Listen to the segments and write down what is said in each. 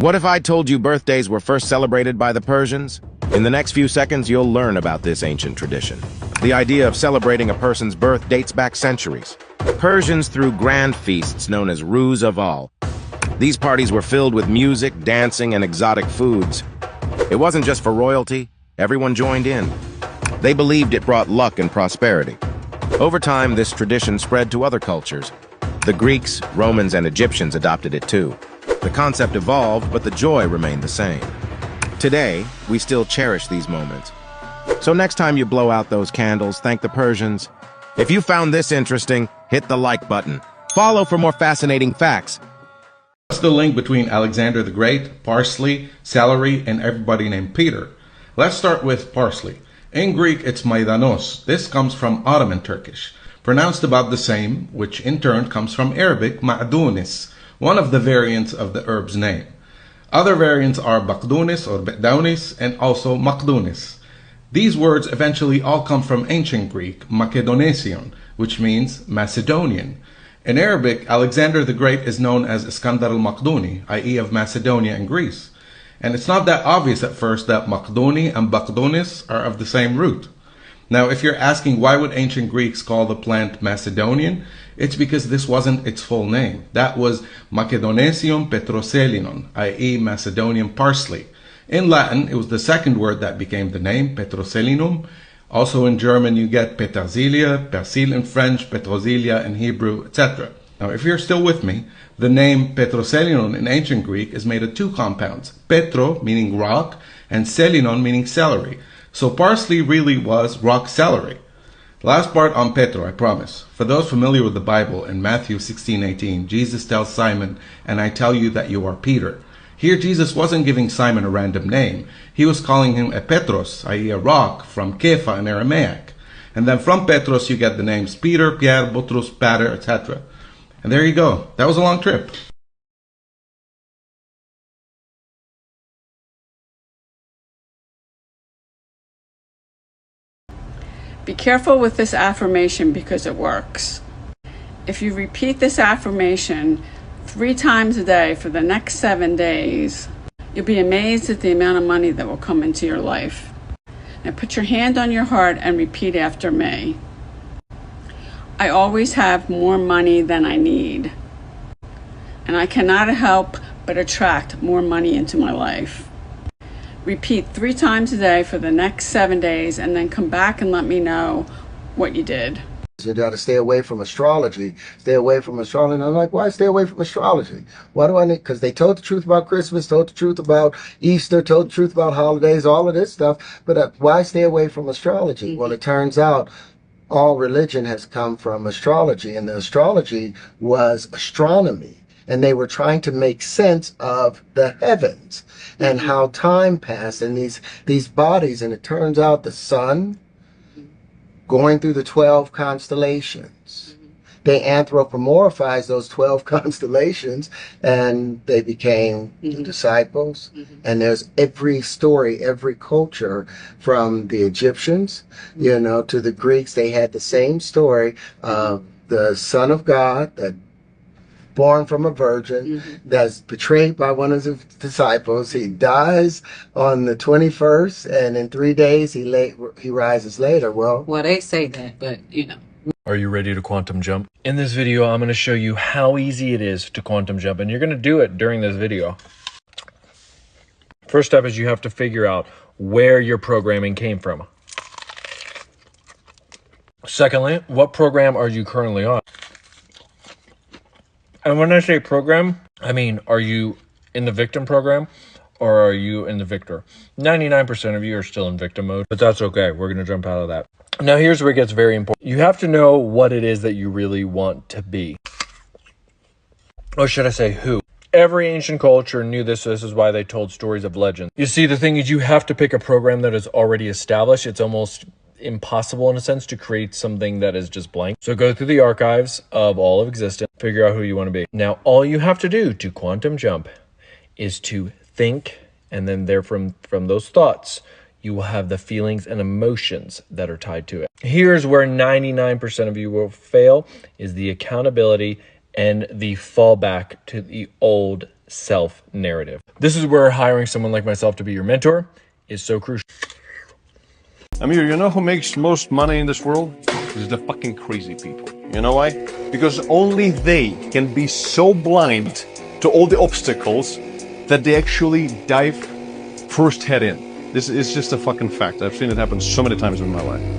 What if I told you birthdays were first celebrated by the Persians? In the next few seconds, you'll learn about this ancient tradition. The idea of celebrating a person's birth dates back centuries. Persians threw grand feasts known as Ruz Aval. These parties were filled with music, dancing, and exotic foods. It wasn't just for royalty, everyone joined in. They believed it brought luck and prosperity. Over time, this tradition spread to other cultures. The Greeks, Romans, and Egyptians adopted it too. The concept evolved, but the joy remained the same. Today, we still cherish these moments. So next time you blow out those candles, thank the Persians. If you found this interesting, hit the like button. Follow for more fascinating facts. What's the link between Alexander the Great, parsley, celery, and everybody named Peter? Let's start with parsley. In Greek, it's maidanos. This comes from Ottoman Turkish, pronounced about the same, which in turn comes from Arabic, ma'dunis, one of the variants of the herb's name. Other variants are bakdunis or bedaunis and also makdunis. These words eventually all come from ancient Greek, Makedonesion, which means Macedonian. In Arabic, Alexander the Great is known as Iskandar al-Makduni, i.e. of Macedonia and Greece. And it's not that obvious at first that Makduni and Bakdunis are of the same root. Now, if you're asking why would ancient Greeks call the plant Macedonian, it's because this wasn't its full name. That was Macedonesium petroselinon, i.e. Macedonian parsley. In Latin, it was the second word that became the name, petroselinum. Also in German, you get petersilia, persil in French, petrosilia in Hebrew, etc. Now, if you're still with me, the name petroselinon in ancient Greek is made of two compounds, petro, meaning rock, and selinon, meaning celery. So parsley really was rock celery. Last part on Petro, I promise. For those familiar with the Bible, in Matthew 16:18, Jesus tells Simon, "And I tell you that you are Peter." Here Jesus wasn't giving Simon a random name. He was calling him a Petros, i.e. a rock, from Kepha in Aramaic. And then from Petros you get the names Peter, Pierre, Boutros, Pater, etc. And there you go. That was a long trip. Be careful with this affirmation because it works. If you repeat this affirmation 3 times a day for the next 7 days, you'll be amazed at the amount of money that will come into your life. Now put your hand on your heart and repeat after me. I always have more money than I need, and I cannot help but attract more money into my life. Repeat 3 times a day for the next 7 days, and then come back and let me know what you did. You got to stay away from astrology. Stay away from astrology. And I'm like, why stay away from astrology? Why do I need? Because they told the truth about Christmas, told the truth about Easter, told the truth about holidays, all of this stuff. But why stay away from astrology? Well, it turns out all religion has come from astrology, and the astrology was astronomy. And they were trying to make sense of the heavens and how time passed and these bodies. And it turns out the sun going through the 12 constellations. They anthropomorphized those 12 constellations and they became the disciples. And there's every story, every culture from the Egyptians, to the Greeks. They had the same story of the Son of God that born from a virgin, that's betrayed by one of his disciples. He dies on the 21st, and in 3 days he rises later. Well, they say that, but Are you ready to quantum jump? In this video, I'm going to show you how easy it is to quantum jump, and you're going to do it during this video. First step is you have to figure out where your programming came from. Secondly, what program are you currently on? And when I say program, I mean, are you in the victim program or are you in the victor? 99% of you are still in victim mode, but that's okay. We're going to jump out of that. Now, here's where it gets very important. You have to know what it is that you really want to be. Or should I say who? Every ancient culture knew this. This is why they told stories of legends. You see, the thing is you have to pick a program that is already established. It's almost impossible in a sense to create something that is just blank. So go through the archives of all of existence, figure out who you want to be. Now, all you have to do to quantum jump is to think, and then from those thoughts, you will have the feelings and emotions that are tied to it. Here's where 99% of you will fail, is the accountability and the fallback to the old self narrative. This is where hiring someone like myself to be your mentor is so crucial. Amir, you know who makes most money in this world? It's the fucking crazy people. You know why? Because only they can be so blind to all the obstacles that they actually dive first head in. This is just a fucking fact. I've seen it happen so many times in my life.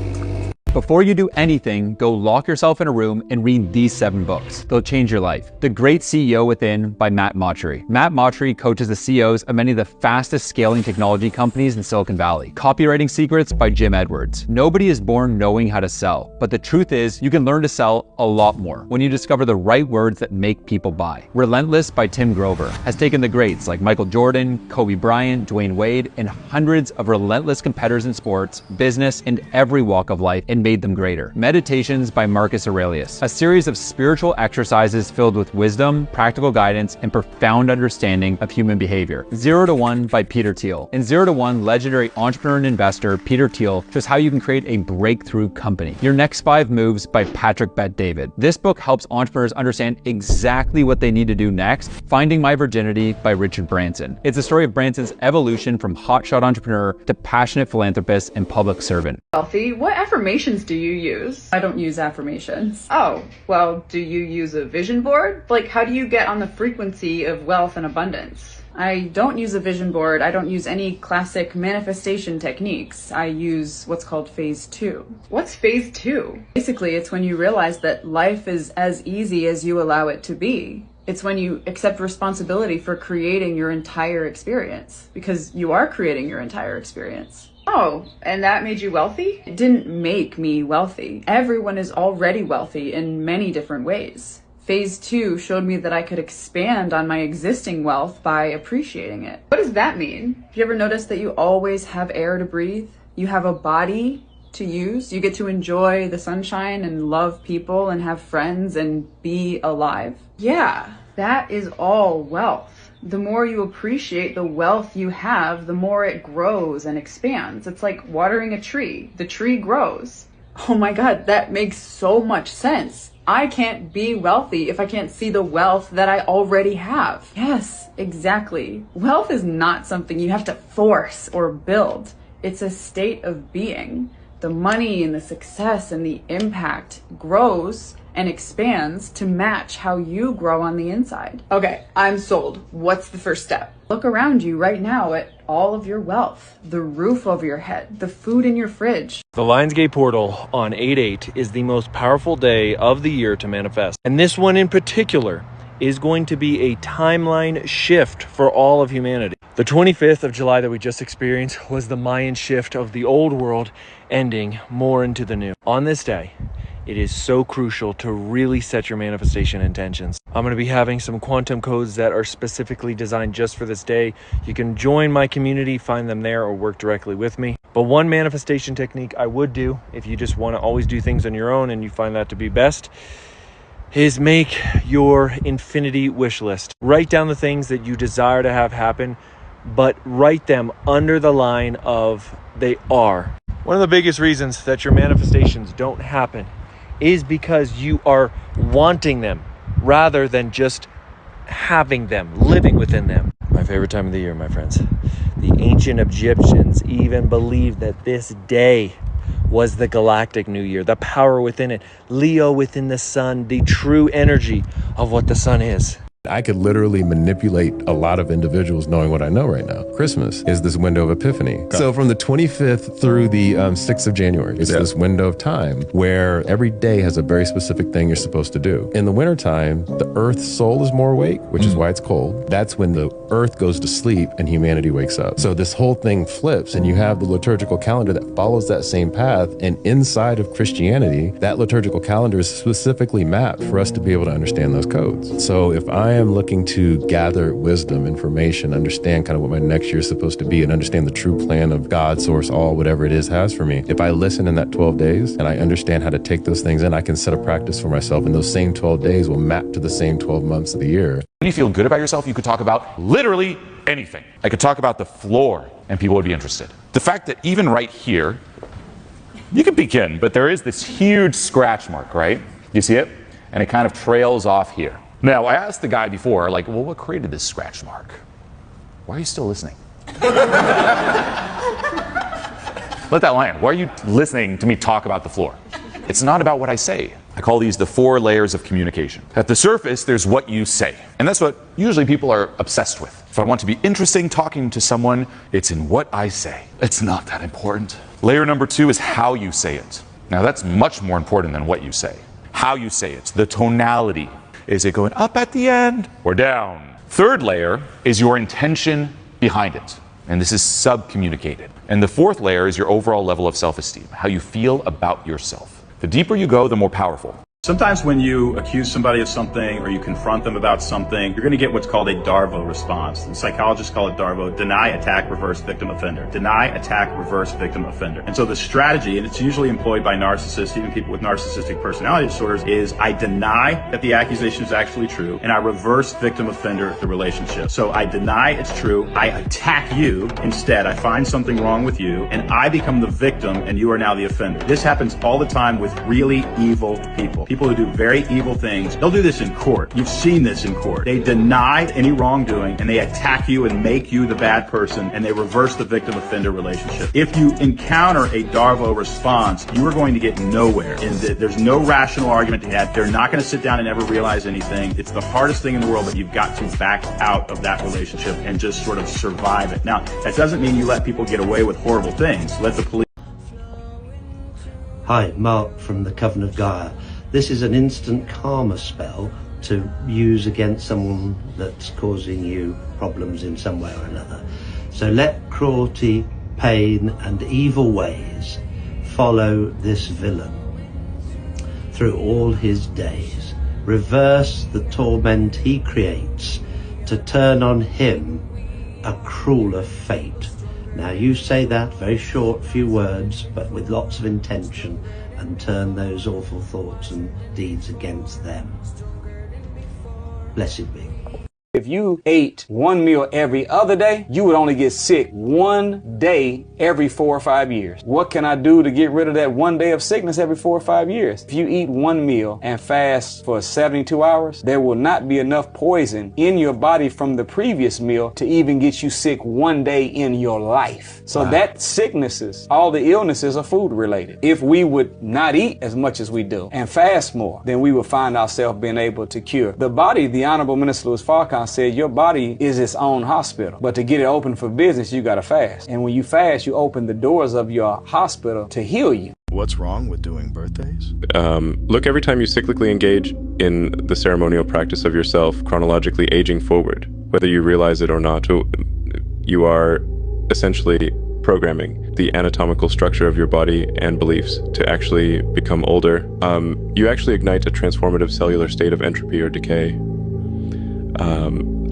Before you do anything, go lock yourself in a room and read these 7 books. They'll change your life. The Great CEO Within by Matt Mochary. Matt Mochary coaches the CEOs of many of the fastest scaling technology companies in Silicon Valley. Copywriting Secrets by Jim Edwards. Nobody is born knowing how to sell, but the truth is you can learn to sell a lot more when you discover the right words that make people buy. Relentless by Tim Grover has taken the greats like Michael Jordan, Kobe Bryant, Dwayne Wade, and hundreds of relentless competitors in sports, business, and every walk of life and made them greater. Meditations by Marcus Aurelius, a series of spiritual exercises filled with wisdom, practical guidance, and profound understanding of human behavior. 0 to 1 by Peter Thiel. In 0 to 1, legendary entrepreneur and investor Peter Thiel shows how you can create a breakthrough company. Your Next 5 Moves by Patrick Bet-David. This book helps entrepreneurs understand exactly what they need to do next. Finding My Virginity by Richard Branson. It's a story of Branson's evolution from hotshot entrepreneur to passionate philanthropist and public servant. Wealthy, what affirmations do you use? I don't use affirmations. Oh, well, do you use a vision board? Like, how do you get on the frequency of wealth and abundance? I don't use a vision board. I don't use any classic manifestation techniques. I use what's called phase 2. What's phase 2? Basically, it's when you realize that life is as easy as you allow it to be. It's when you accept responsibility for creating your entire experience, because you are creating your entire experience. Oh, and that made you wealthy? It didn't make me wealthy. Everyone is already wealthy in many different ways. Phase 2 showed me that I could expand on my existing wealth by appreciating it. What does that mean? Have you ever noticed that you always have air to breathe? You have a body to use. You get to enjoy the sunshine and love people and have friends and be alive. Yeah, that is all wealth. The more you appreciate the wealth you have, the more it grows and expands. It's like watering a tree. The tree grows. Oh my God, that makes so much sense. I can't be wealthy if I can't see the wealth that I already have. Yes, exactly. Wealth is not something you have to force or build. It's a state of being. The money and the success and the impact grows and expands to match how you grow on the inside. Okay, I'm sold. What's the first step? Look around you right now at all of your wealth, the roof over your head, the food in your fridge. The Lionsgate portal on 8/8 is the most powerful day of the year to manifest. And this one in particular is going to be a timeline shift for all of humanity. The 25th of July that we just experienced was the Mayan shift of the old world ending more into the new. On this day, it is so crucial to really set your manifestation intentions. I'm going to be having some quantum codes that are specifically designed just for this day. You can join my community, find them there, or work directly with me. But one manifestation technique I would do, if you just want to always do things on your own and you find that to be best, is make your infinity wish list. Write down the things that you desire to have happen, but write them under the line of they are. One of the biggest reasons that your manifestations don't happen is because you are wanting them rather than just having them, living within them. My favorite time of the year, my friends. The ancient Egyptians even believed that this day was the galactic new year, the power within it, Leo within the sun, the true energy of what the sun is. I could literally manipulate a lot of individuals knowing what I know right now. Christmas is this window of epiphany. Okay. So from the 25th through the 6th of January, it's this window of time where every day has a very specific thing you're supposed to do. In the wintertime, the earth's soul is more awake, which is why it's cold. That's when the earth goes to sleep and humanity wakes up. So this whole thing flips and you have the liturgical calendar that follows that same path. And inside of Christianity, that liturgical calendar is specifically mapped for us to be able to understand those codes. So if I am looking to gather wisdom, information, understand kind of what my next year is supposed to be and understand the true plan of God, source, all, whatever it is has for me. If I listen in that 12 days and I understand how to take those things in, I can set a practice for myself, and those same 12 days will map to the same 12 months of the year. When you feel good about yourself, you could talk about literally anything. I could talk about the floor and people would be interested. The fact that even right here, you could begin, but there is this huge scratch mark, right? You see it? And it kind of trails off here. Now, I asked the guy before, like, well, what created this scratch mark? Why are you still listening? Let that land. Why are you listening to me talk about the floor? It's not about what I say. I call these the 4 layers of communication. At the surface, there's what you say. And that's what usually people are obsessed with. If I want to be interesting talking to someone, it's in what I say. It's not that important. Layer number 2 is how you say it. Now that's much more important than what you say. How you say it, the tonality. Is it going up at the end or down? Third layer is your intention behind it. And this is sub-communicated. And the 4th layer is your overall level of self-esteem, how you feel about yourself. The deeper you go, the more powerful. Sometimes when you accuse somebody of something or you confront them about something, you're going to get what's called a DARVO response. And psychologists call it DARVO, deny, attack, reverse, victim, offender. Deny, attack, reverse, victim, offender. And so the strategy, and it's usually employed by narcissists, even people with narcissistic personality disorders, is I deny that the accusation is actually true, and I reverse, victim, offender the relationship. So I deny it's true, I attack you instead, I find something wrong with you, and I become the victim and you are now the offender. This happens all the time with really evil people. People who do very evil things, they'll do this in court. You've seen this in court. They deny any wrongdoing and they attack you and make you the bad person, and they reverse the victim-offender relationship. If you encounter a DARVO response, you are going to get nowhere. And there's no rational argument to have. They're not going to sit down and ever realize anything. It's the hardest thing in the world, but you've got to back out of that relationship and just sort of survive it. Now, that doesn't mean you let people get away with horrible things. Let the police. Hi, Mark from the Coven of Gaia. This is an instant karma spell to use against someone that's causing you problems in some way or another. So let cruelty, pain and evil ways follow this villain through all his days. Reverse the torment he creates to turn on him a crueler fate. Now you say that, very short few words, but with lots of intention, and turn those awful thoughts and deeds against them. Blessed be. If you ate one meal every other day, you would only get sick one day every 4 or 5 years. What can I do to get rid of that one day of sickness every 4 or 5 years? If you eat one meal and fast for 72 hours, there will not be enough poison in your body from the previous meal to even get you sick one day in your life. So that sicknesses, all the illnesses are food related. If we would not eat as much as we do and fast more, then we would find ourselves being able to cure. The body, the Honorable Minister Louis Farrakhan said, your body is its own hospital, but to get it open for business, you gotta fast. And when you fast, you open the doors of your hospital to heal you. What's wrong with doing birthdays? Look, every time you cyclically engage in the ceremonial practice of yourself, chronologically aging forward, whether you realize it or not, you are essentially programming the anatomical structure of your body and beliefs to actually become older. You actually ignite a transformative cellular state of entropy or decay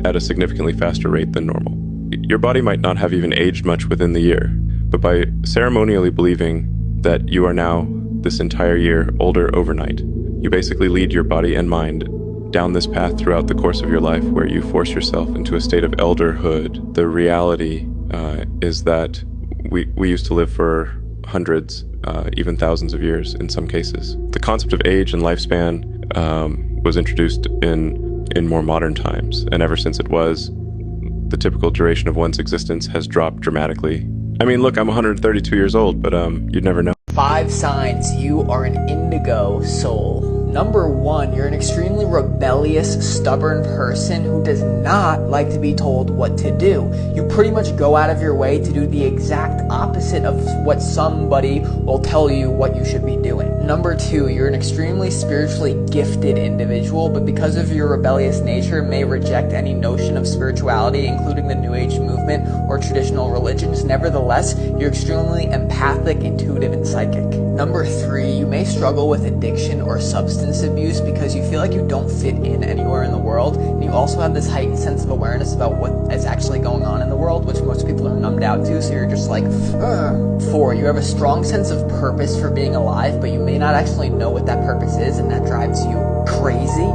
at a significantly faster rate than normal. Your body might not have even aged much within the year, but by ceremonially believing that you are now this entire year older overnight, you basically lead your body and mind down this path throughout the course of your life where you force yourself into a state of elderhood. The reality is that we used to live for hundreds, even thousands of years in some cases. The concept of age and lifespan was introduced in more modern times, and ever since it was, the typical duration of one's existence has dropped dramatically. I mean, look, I'm 132 years old, but you'd never know. 5 signs you are an indigo soul. Number 1, you're an extremely rebellious, stubborn person who does not like to be told what to do. You pretty much go out of your way to do the exact opposite of what somebody will tell you what you should be doing. Number 2, you're an extremely spiritually gifted individual, but because of your rebellious nature may reject any notion of spirituality, including the New Age movement or traditional religions. Nevertheless, you're extremely empathic, intuitive, and psychic. Number 3, you may struggle with addiction or substance abuse because you feel like you don't fit in anywhere in the world, and you also have this heightened sense of awareness about what is actually going on in the world, which most people are numbed out to, so you're just like, 4, you have a strong sense of purpose for being alive, but you may not actually know what that purpose is, and that drives you crazy.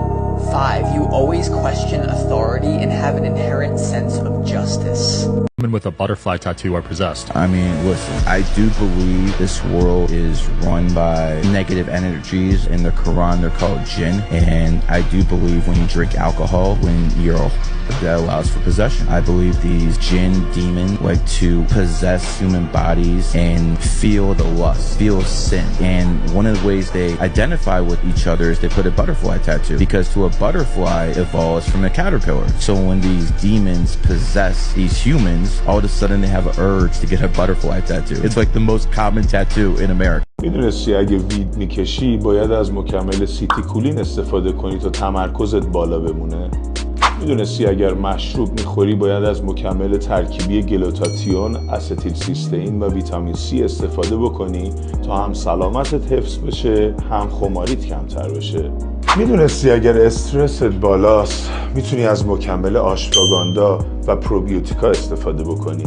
5, you always question authority and have an inherent sense of justice. women with a butterfly tattoo are possessed. I mean, listen, I do believe this world is run by negative energies. In the Quran, they're called jinn. And I do believe when you drink alcohol, when you're that allows for possession. I believe these jinn demons like to possess human bodies and feel the lust, feel sin. And one of the ways they identify with each other is they put a butterfly tattoo, because to a butterfly evolves from a caterpillar. So when these demons possess these humans, all of a sudden they have an urge to get a butterfly tattoo. It's like the most common tattoo in America. میدونستی اگه وید میکشی باید از مکمل سیتیکولین استفاده کنی تا تمرکزت بالا بمونه؟ میدونستی اگر مشروب میخوری باید از مکمل ترکیبی گلوتاتیون، استیل سیستئین و ویتامین C استفاده بکنی تا هم سلامتت حفظ بشه، هم خماریت کمتر بشه؟ میدونستی اگر استرست بالاست میتونی از مکمل آشواگاندا و پروبیوتیکا استفاده بکنی؟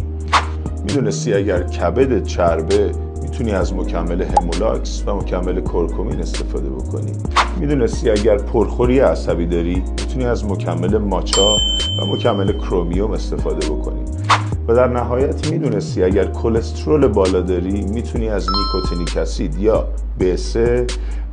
میدونستی اگر کبدت چربه میتونی از مکمل همولاکس و مکمل کرکومین استفاده بکنی؟ میدونستی اگر پرخوری عصبی داری میتونی از مکمل ماچا و مکمل کرومیوم استفاده بکنی؟ و در نهایت میدونستی اگر کلسترول بالا داری میتونی از نیکوتینیک اسید یا BC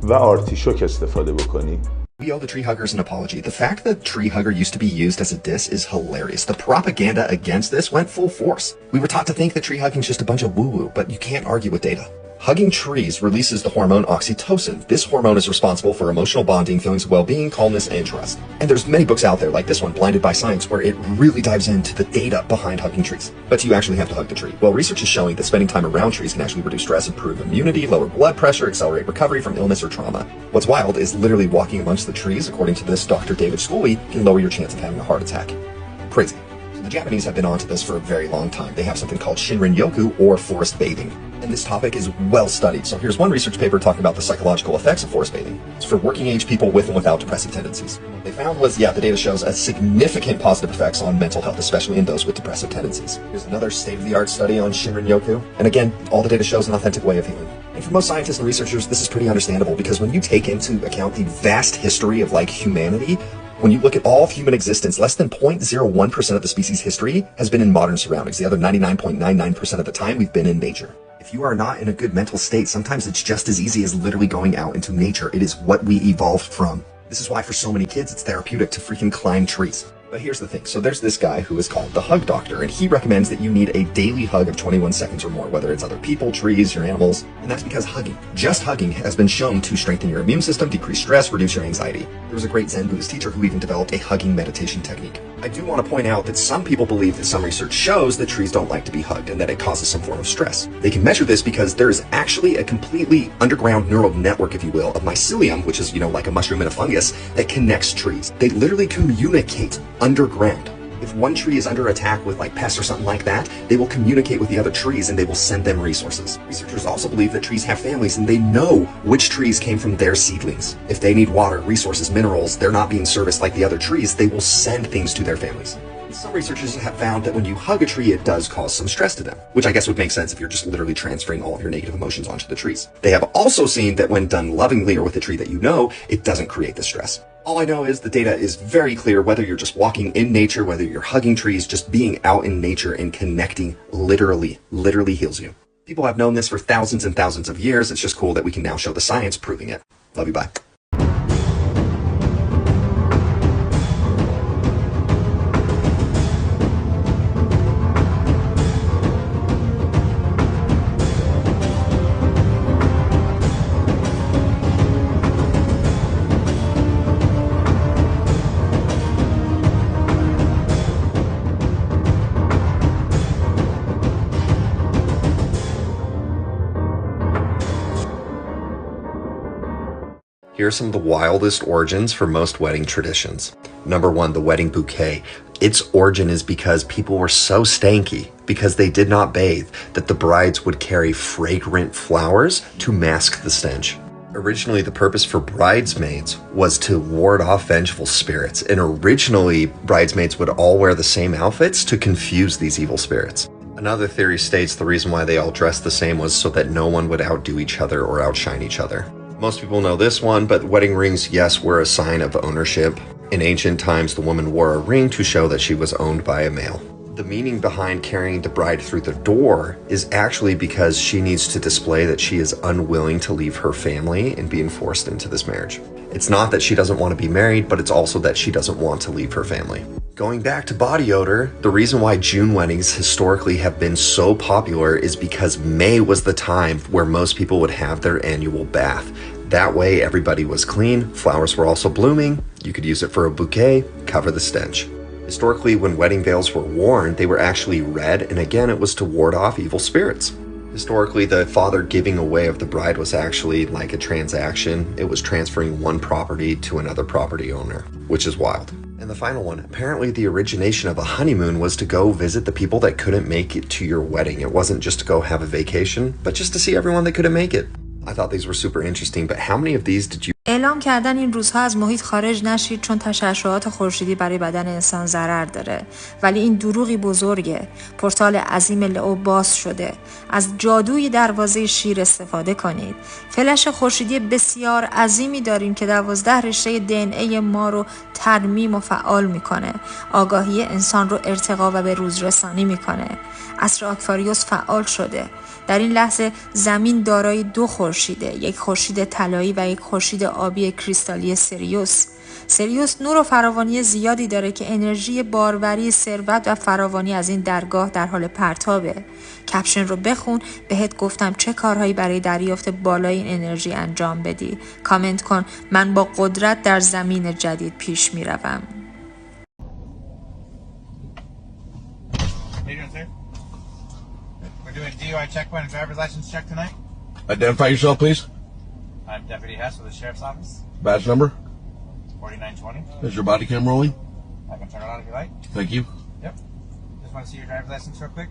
و آرتیشوک استفاده بکنی؟ We owe the tree huggers an apology. The fact that tree hugger used to be used as a diss is hilarious. The propaganda against this went full force. We were taught to think that tree hugging is just a bunch of woo-woo, but you can't argue with data. Hugging trees releases the hormone oxytocin. This hormone is responsible for emotional bonding, feelings of well-being, calmness, and trust. And there's many books out there like this one, Blinded by Science, where it really dives into the data behind hugging trees. But do you actually have to hug the tree? Well, research is showing that spending time around trees can actually reduce stress, improve immunity, lower blood pressure, accelerate recovery from illness or trauma. What's wild is literally walking amongst the trees, according to this Dr. David Schooley, can lower your chance of having a heart attack. Crazy. The Japanese have been onto this for a very long time. They have something called Shinrin-yoku, or forest bathing. And this topic is well studied. So here's one research paper talking about the psychological effects of forest bathing. It's for working age people with and without depressive tendencies. What they found was, the data shows a significant positive effects on mental health, especially in those with depressive tendencies. Here's another state-of-the-art study on Shinrin-yoku. And again, all the data shows an authentic way of healing. And for most scientists and researchers, this is pretty understandable, because when you take into account the vast history of humanity, when you look at all of human existence, less than 0.01% of the species' history has been in modern surroundings. The other 99.99% of the time, we've been in nature. If you are not in a good mental state, sometimes it's just as easy as literally going out into nature. It is what we evolved from. This is why for so many kids, it's therapeutic to freaking climb trees. But here's the thing. So there's this guy who is called the Hug Doctor, and he recommends that you need a daily hug of 21 seconds or more, whether it's other people, trees, your animals. And that's because hugging, just hugging, has been shown to strengthen your immune system, decrease stress, reduce your anxiety. There was a great Zen Buddhist teacher who even developed a hugging meditation technique. I do want to point out that some people believe that some research shows that trees don't like to be hugged and that it causes some form of stress. They can measure this because there is actually a completely underground neural network, if you will, of mycelium, which is, like a mushroom and a fungus, that connects trees. They literally communicate underground. If one tree is under attack with pests or something like that, they will communicate with the other trees and they will send them resources. Researchers also believe that trees have families and they know which trees came from their seedlings. If they need water, resources, minerals, they're not being serviced like the other trees, they will send things to their families. Some researchers have found that when you hug a tree, it does cause some stress to them, which I guess would make sense if you're just literally transferring all of your negative emotions onto the trees. They have also seen that when done lovingly or with a tree that you know, it doesn't create the stress. All I know is the data is very clear, whether you're just walking in nature, whether you're hugging trees, just being out in nature and connecting literally heals you. People have known this for thousands and thousands of years. It's just cool that we can now show the science proving it. Love you, bye. Here are some of the wildest origins for most wedding traditions. Number 1, the wedding bouquet. Its origin is because people were so stanky, because they did not bathe, that the brides would carry fragrant flowers to mask the stench. Originally, the purpose for bridesmaids was to ward off vengeful spirits, and originally, bridesmaids would all wear the same outfits to confuse these evil spirits. Another theory states the reason why they all dressed the same was so that no one would outdo each other or outshine each other. Most people know this one, but wedding rings, yes, were a sign of ownership. In ancient times, the woman wore a ring to show that she was owned by a male. The meaning behind carrying the bride through the door is actually because she needs to display that she is unwilling to leave her family and being forced into this marriage. It's not that she doesn't want to be married, but it's also that she doesn't want to leave her family. Going back to body odor, the reason why June weddings historically have been so popular is because May was the time where most people would have their annual bath. That way everybody was clean, flowers were also blooming, you could use it for a bouquet, cover the stench. Historically, when wedding veils were worn, they were actually red, and again, it was to ward off evil spirits. Historically, the father giving away of the bride was actually like a transaction. It was transferring one property to another property owner, which is wild. And the final one, apparently the origination of a honeymoon was to go visit the people that couldn't make it to your wedding. It wasn't just to go have a vacation, but just to see everyone that couldn't make it. I thought these were super interesting, but how many of these did you اعلام کردن این روزها از محیط خارج نشید چون تشعشعات خورشیدی برای بدن انسان ضرر داره، ولی این دروغی بزرگه. پورتال عظیم لئو باز شده. از جادوی دروازه شیر استفاده کنید. فلش خورشیدی بسیار عظیمی داریم که 12 رشته DNA ما رو ترمیم و فعال میکنه. آگاهی انسان رو ارتقا و به روز رسانی میکنه. عصر آکواریوس فعال شده. در این لحظه زمین دارای 2 خورشیده، یک خورشید طلایی و یک خورشید آبی کریستالی سیریوس. سیریوس نور و فراوانی زیادی داره که انرژی باروری ثروت و فراوانی از این درگاه در حال پرتابه. کپشن رو بخون، بهت گفتم چه کارهایی برای دریافت بالای این انرژی انجام بدی. کامنت کن من با قدرت در زمین جدید پیش میروم. We're doing DUI checkpoint and driver's license check tonight. Identify yourself, please. I'm Deputy Hess with the Sheriff's Office. Badge number. 4920. Is your body cam rolling? I can turn it on if you like. Thank you. Yep. Just want to see your driver's license real quick.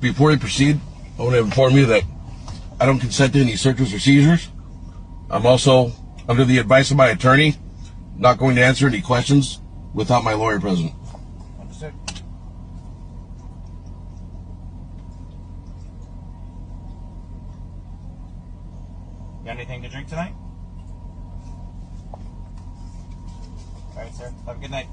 Before we proceed, I want to inform you that I don't consent to any searches or seizures. I'm also, under the advice of my attorney, not going to answer any questions without my lawyer present. Understood. You got anything to drink tonight? All right, sir. Have a good night.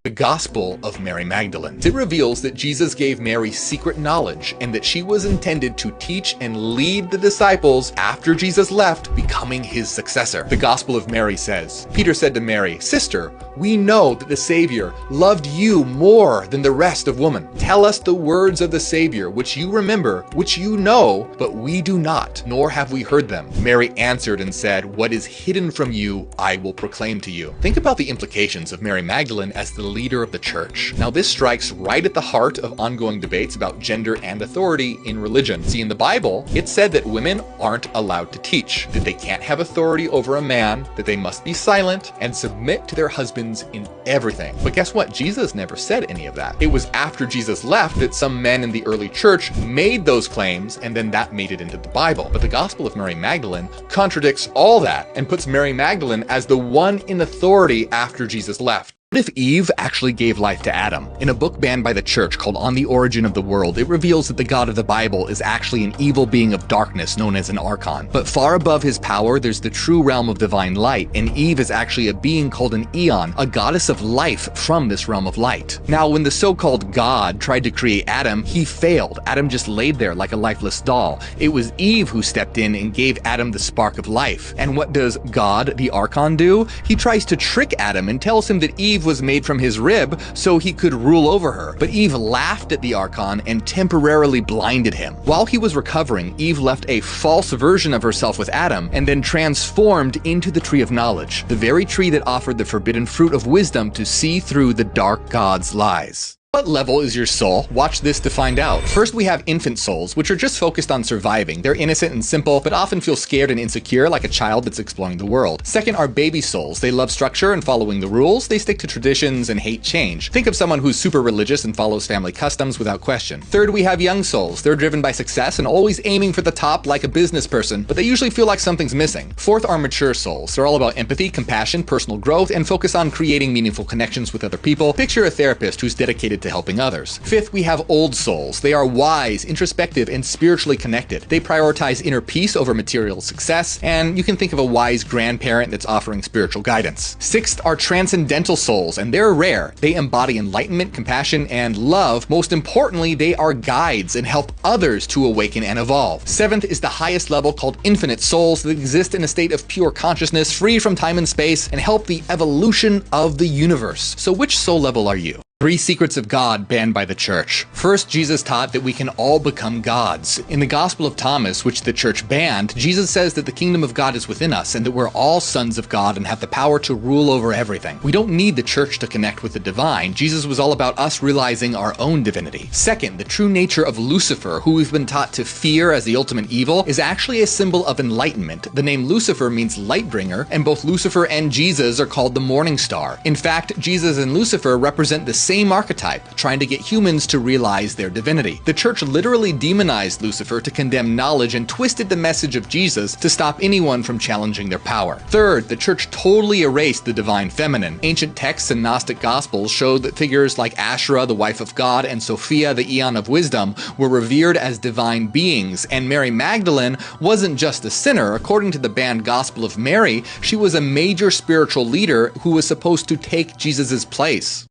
The Gospel of Mary Magdalene. It reveals that Jesus gave Mary secret knowledge and that she was intended to teach and lead the disciples after Jesus left, becoming his successor. The Gospel of Mary says, Peter said to Mary, "Sister, we know that the Savior loved you more than the rest of women. Tell us the words of the Savior, which you remember, which you know, but we do not, nor have we heard them." Mary answered and said, "What is hidden from you, I will proclaim to you." Think about the implications of Mary Magdalene as the leader of the church. Now this strikes right at the heart of ongoing debates about gender and authority in religion. See, in the Bible, it said that women aren't allowed to teach, that they can't have authority over a man, that they must be silent and submit to their husbands in everything. But guess what? Jesus never said any of that. It was after Jesus left that some men in the early church made those claims, and then that made it into the Bible. But the Gospel of Mary Magdalene contradicts all that and puts Mary Magdalene as the one in authority after Jesus left. What if Eve actually gave life to Adam? In a book banned by the church called On the Origin of the World, it reveals that the God of the Bible is actually an evil being of darkness known as an archon. But far above his power, there's the true realm of divine light, and Eve is actually a being called an Aeon, a goddess of life from this realm of light. Now, when the so-called God tried to create Adam, he failed. Adam just laid there like a lifeless doll. It was Eve who stepped in and gave Adam the spark of life. And what does God, the archon, do? He tries to trick Adam and tells him that Eve was made from his rib so he could rule over her. But Eve laughed at the archon and temporarily blinded him. While he was recovering, Eve left a false version of herself with Adam and then transformed into the tree of knowledge, the very tree that offered the forbidden fruit of wisdom to see through the dark god's lies. What level is your soul? Watch this to find out. First, we have infant souls, which are just focused on surviving. They're innocent and simple, but often feel scared and insecure like a child that's exploring the world. Second are baby souls. They love structure and following the rules. They stick to traditions and hate change. Think of someone who's super religious and follows family customs without question. Third, we have young souls. They're driven by success and always aiming for the top like a business person, but they usually feel like something's missing. Fourth are mature souls. They're all about empathy, compassion, personal growth, and focus on creating meaningful connections with other people. Picture a therapist who's dedicated to helping others. Fifth, we have old souls. They are wise, introspective, and spiritually connected. They prioritize inner peace over material success, and you can think of a wise grandparent that's offering spiritual guidance. Sixth are transcendental souls, and they're rare. They embody enlightenment, compassion, and love. Most importantly, they are guides and help others to awaken and evolve. Seventh is the highest level, called infinite souls, that exist in a state of pure consciousness, free from time and space, and help the evolution of the universe. So which soul level are you? 3 secrets of God banned by the church. First, Jesus taught that we can all become gods. In the Gospel of Thomas, which the church banned, Jesus says that the kingdom of God is within us and that we're all sons of God and have the power to rule over everything. We don't need the church to connect with the divine. Jesus was all about us realizing our own divinity. Second, the true nature of Lucifer, who we've been taught to fear as the ultimate evil, is actually a symbol of enlightenment. The name Lucifer means light bringer, and both Lucifer and Jesus are called the morning star. In fact, Jesus and Lucifer represent the same archetype, trying to get humans to realize their divinity. The church literally demonized Lucifer to condemn knowledge and twisted the message of Jesus to stop anyone from challenging their power. Third, the church totally erased the divine feminine. Ancient texts and Gnostic gospels showed that figures like Asherah, the wife of God, and Sophia, the Eon of Wisdom, were revered as divine beings, and Mary Magdalene wasn't just a sinner. According to the banned Gospel of Mary, she was a major spiritual leader who was supposed to take Jesus' place.